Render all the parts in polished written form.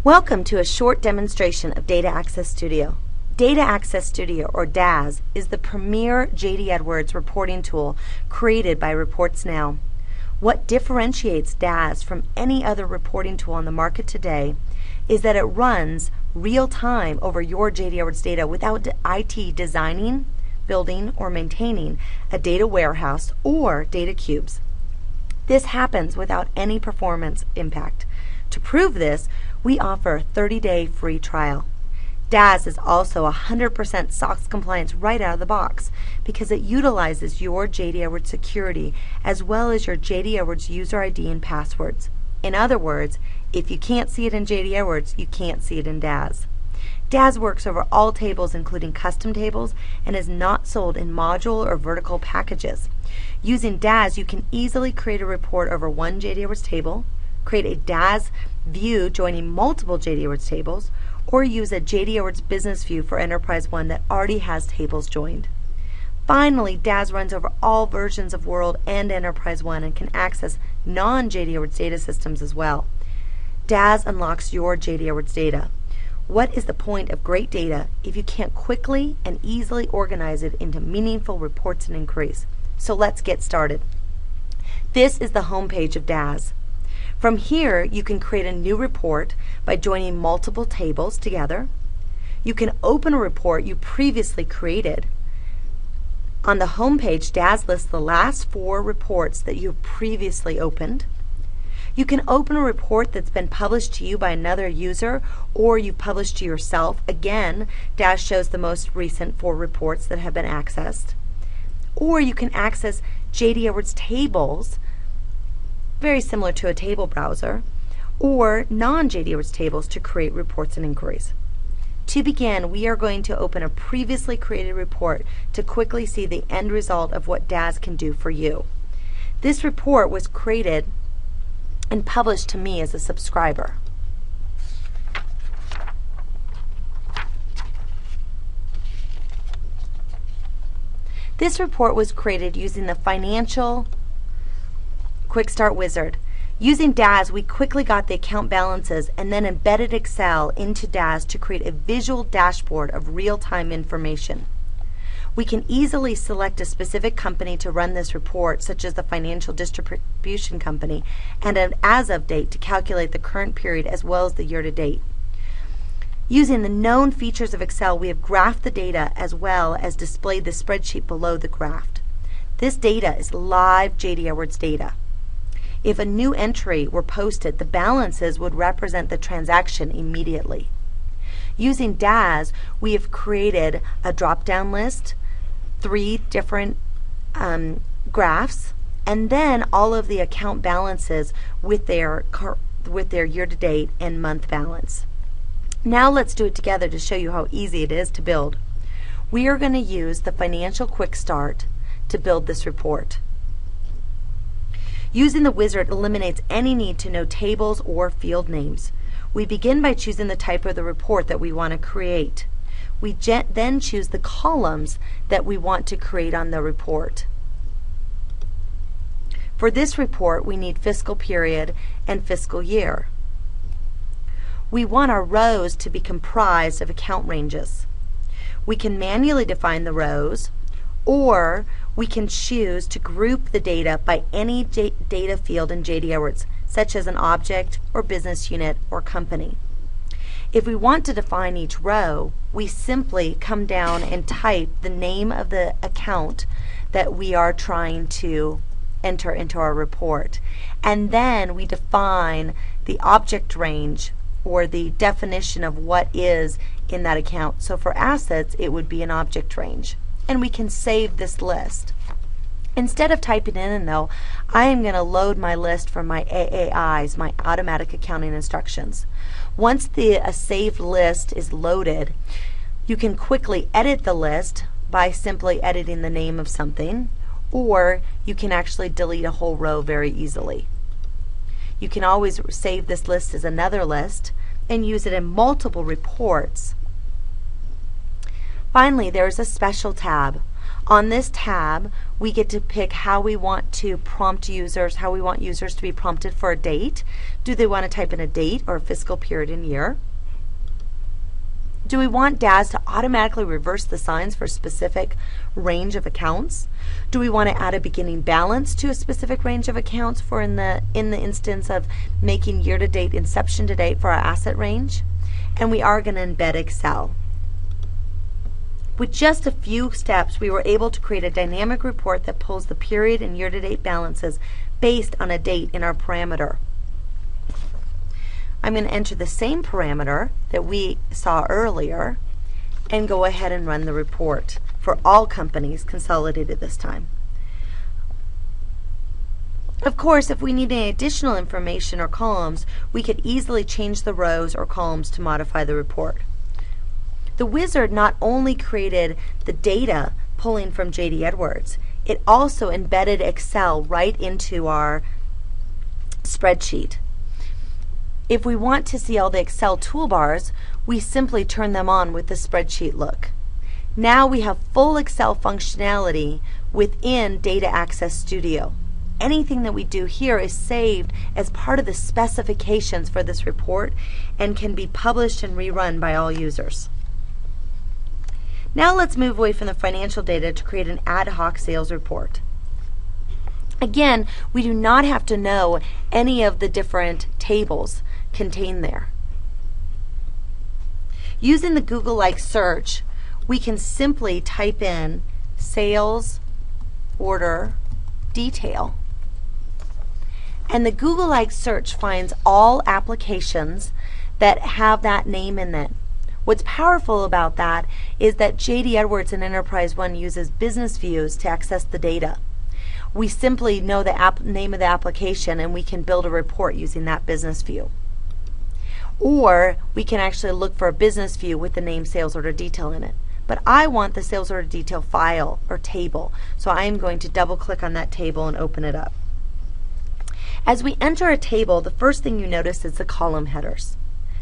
Welcome to a short demonstration of Data Access Studio. Data Access Studio, or DAS, is the premier J.D. Edwards reporting tool created by Reports Now. What differentiates DAS from any other reporting tool on the market today is that it runs real-time over your J.D. Edwards data without IT designing, building, or maintaining a data warehouse or data cubes. This happens without any performance impact. To prove this, we offer a 30-day free trial. DAS is also 100% SOX compliance right out of the box because it utilizes your J.D. Edwards security as well as your J.D. Edwards user ID and passwords. In other words, if you can't see it in J.D. Edwards, you can't see it in DAS. DAS works over all tables, including custom tables, and is not sold in module or vertical packages. Using DAS, you can easily create a report over one J.D. Edwards table, create a DAS view joining multiple J.D. Edwards tables, or use a J.D. Edwards business view for Enterprise One that already has tables joined. Finally, DAS runs over all versions of World and Enterprise One and can access non-J.D. Edwards data systems as well. DAS unlocks your J.D. Edwards data. What is the point of great data if you can't quickly and easily organize it into meaningful reports and inquiries? So let's get started. This is the home page of DAS. From here, you can create a new report by joining multiple tables together. You can open a report you previously created. On the home page, DAS lists the last 4 reports that you have previously opened. You can open a report that's been published to you by another user or you've published to yourself. Again, DAS shows the most recent 4 reports that have been accessed. Or you can access J.D. Edwards tables, very similar to a table browser, or non-J.D. Edwards tables to create reports and inquiries. To begin, we are going to open a previously created report to quickly see the end result of what DAS can do for you. This report was created and published to me as a subscriber. This report was created using the Financial Quick Start Wizard. Using DAS, we quickly got the account balances and then embedded Excel into DAS to create a visual dashboard of real-time information. We can easily select a specific company to run this report, such as the Financial Distribution Company, and an as-of date to calculate the current period as well as the year-to-date. Using the known features of Excel, we have graphed the data as well as displayed the spreadsheet below the graph. This data is live J.D. Edwards data. If a new entry were posted, the balances would represent the transaction immediately. Using DAS, we have created a drop-down list, 3 different graphs, and then all of the account balances with their year-to-date and month balance. Now let's do it together to show you how easy it is to build. We are going to use the Financial Quick Start to build this report. Using the wizard eliminates any need to know tables or field names. We begin by choosing the type of the report that we want to create. We then choose the columns that we want to create on the report. For this report, we need fiscal period and fiscal year. We want our rows to be comprised of account ranges. We can manually define the rows, or we can choose to group the data by any data field in J.D. Edwards, such as an object or business unit or company. If we want to define each row, we simply come down and type the name of the account that we are trying to enter into our report. And then we define the object range or the definition of what is in that account. So for assets, it would be an object range. And we can save this list. Instead of typing it in, though, I am going to load my list from my AAIs, my automatic accounting instructions. Once the saved list is loaded, you can quickly edit the list by simply editing the name of something, or you can actually delete a whole row very easily. You can always save this list as another list and use it in multiple reports. Finally, there is a special tab. On this tab, We get to pick how we want to prompt users, how we want users to be prompted for a date. Do they want to type in a date or a fiscal period and year? Do we want DAS to automatically reverse the signs for a specific range of accounts? Do we want to add a beginning balance to a specific range of accounts for in the instance of making year-to-date, inception to date for our asset range? And we are going to embed Excel. With just a few steps, we were able to create a dynamic report that pulls the period and year-to-date balances based on a date in our parameter. I'm going to enter the same parameter that we saw earlier and go ahead and run the report for all companies consolidated this time. Of course, if we need any additional information or columns, we could easily change the rows or columns to modify the report. The wizard not only created the data pulling from J.D. Edwards, it also embedded Excel right into our spreadsheet. If we want to see all the Excel toolbars, we simply turn them on with the spreadsheet look. Now we have full Excel functionality within Data Access Studio. Anything that we do here is saved as part of the specifications for this report and can be published and rerun by all users. Now let's move away from the financial data to create an ad hoc sales report. Again, we do not have to know any of the different tables contained there. Using the Google-like search, we can simply type in sales order detail. And the Google-like search finds all applications that have that name in it. What's powerful about that is that J.D. Edwards and Enterprise One uses business views to access the data. We simply know the name of the application and we can build a report using that business view. Or we can actually look for a business view with the name sales order detail in it. But I want the sales order detail file or table, so I am going to double click on that table and open it up. As we enter a table, the first thing you notice is the column headers.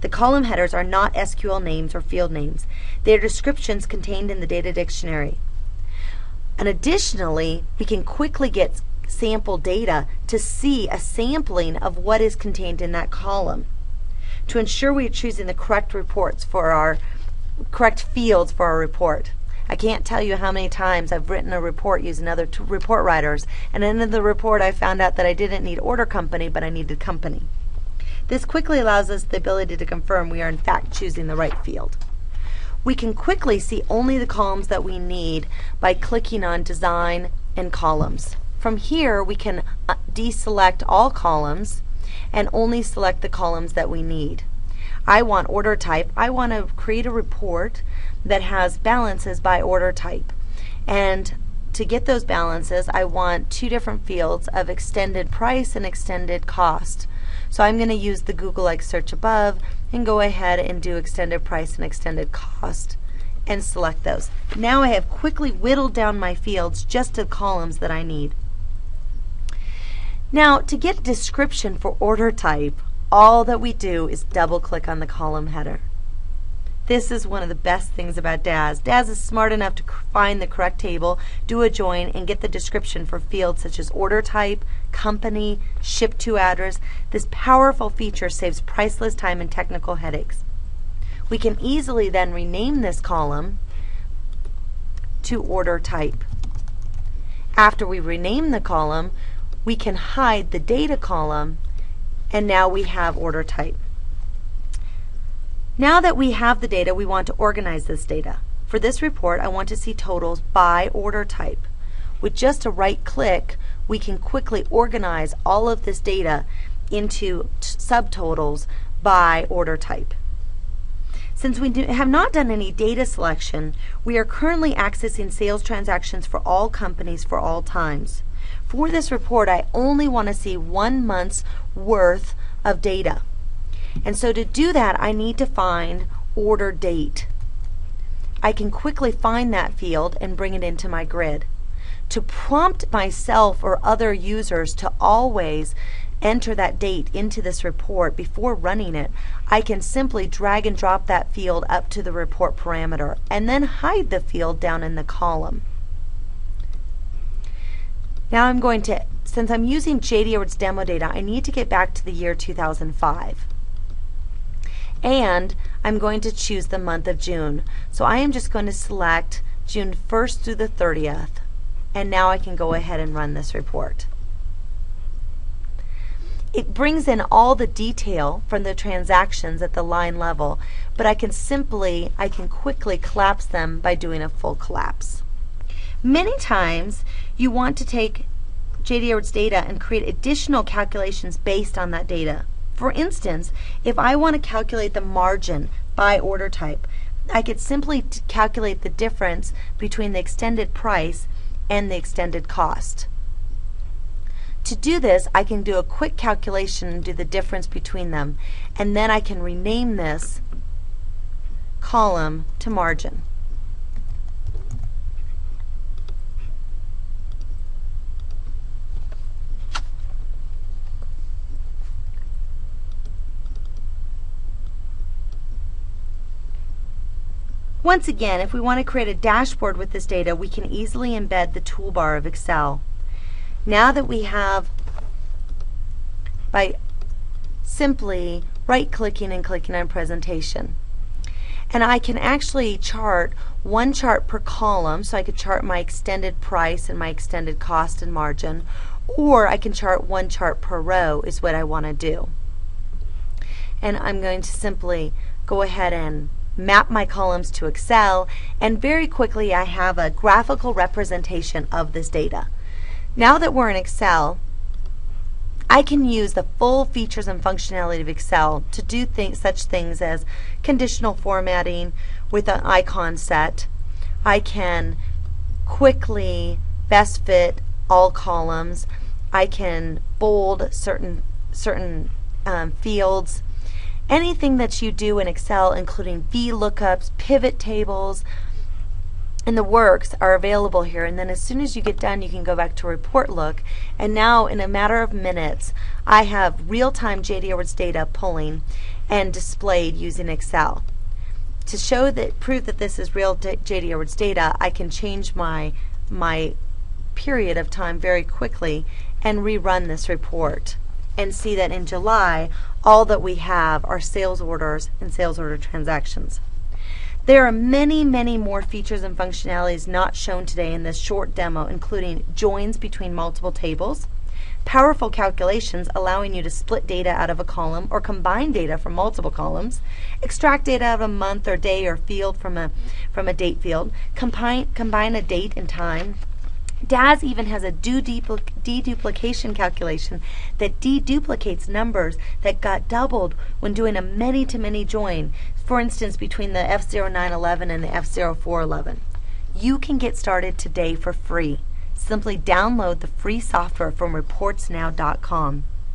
The column headers are not SQL names or field names. They are descriptions contained in the data dictionary. And additionally, we can quickly get sample data to see a sampling of what is contained in that column to ensure we are choosing the correct reports for our correct fields for our report. I can't tell you how many times I've written a report using other report writers, and in the report I found out that I didn't need order company, but I needed company. This quickly allows us the ability to confirm we are in fact choosing the right field. We can quickly see only the columns that we need by clicking on Design and Columns. From here we can deselect all columns and only select the columns that we need. I want order type. I want to create a report that has balances by order type. And to get those balances, I want two different fields of extended price and extended cost. So I'm going to use the Google-like search above and go ahead and do extended price and extended cost and select those. Now I have quickly whittled down my fields just to columns that I need. Now to get a description for order type, all that we do is double click on the column header. This is one of the best things about DAS. DAS is smart enough to find the correct table, do a join, and get the description for fields such as order type, company, ship to address. This powerful feature saves priceless time and technical headaches. We can easily then rename this column to order type. After we rename the column, we can hide the data column, and now we have order type. Now that we have the data, we want to organize this data. For this report, I want to see totals by order type. With just a right click, we can quickly organize all of this data into subtotals by order type. Since we have not done any data selection, we are currently accessing sales transactions for all companies for all times. For this report, I only want to see 1 month's worth of data. And so to do that, I need to find order date. I can quickly find that field and bring it into my grid. To prompt myself or other users to always enter that date into this report before running it, I can simply drag and drop that field up to the report parameter and then hide the field down in the column. Now I'm going to, since I'm using JD Edwards demo data, I need to get back to the year 2005. And I'm going to choose the month of June. So I am just going to select June 1st through the 30th. And now I can go ahead and run this report. It brings in all the detail from the transactions at the line level, but I can quickly collapse them by doing a full collapse. Many times you want to take JD Edwards data and create additional calculations based on that data. For instance, if I want to calculate the margin by order type, I could simply calculate the difference between the extended price and the extended cost. To do this, I can do a quick calculation and do the difference between them, and then I can rename this column to margin. Once again, if we want to create a dashboard with this data, we can easily embed the toolbar of Excel. Now that we have, by simply right-clicking and clicking on presentation. And I can actually chart one chart per column, so I could chart my extended price and my extended cost and margin, or I can chart one chart per row is what I want to do. And I'm going to simply go ahead and map my columns to Excel, and very quickly I have a graphical representation of this data. Now that we're in Excel, I can use the full features and functionality of Excel to do such things as conditional formatting with an icon set. I can quickly best fit all columns. I can bold certain fields. Anything that you do in Excel, including VLOOKUPs, pivot tables, and the works are available here. And then as soon as you get done, you can go back to Report Look. And now, in a matter of minutes, I have real-time JD Edwards data pulling and displayed using Excel. To prove that this is real JD Edwards data, I can change my period of time very quickly and rerun this report, and see that in July, all that we have are sales orders and sales order transactions. There are many, many more features and functionalities not shown today in this short demo, including joins between multiple tables, powerful calculations allowing you to split data out of a column or combine data from multiple columns, extract data out of a month or day or field from a date field, combine a date and time. DAS even has a deduplication calculation that deduplicates numbers that got doubled when doing a many-to-many join, for instance between the F0911 and the F0411. You can get started today for free. Simply download the free software from reportsnow.com.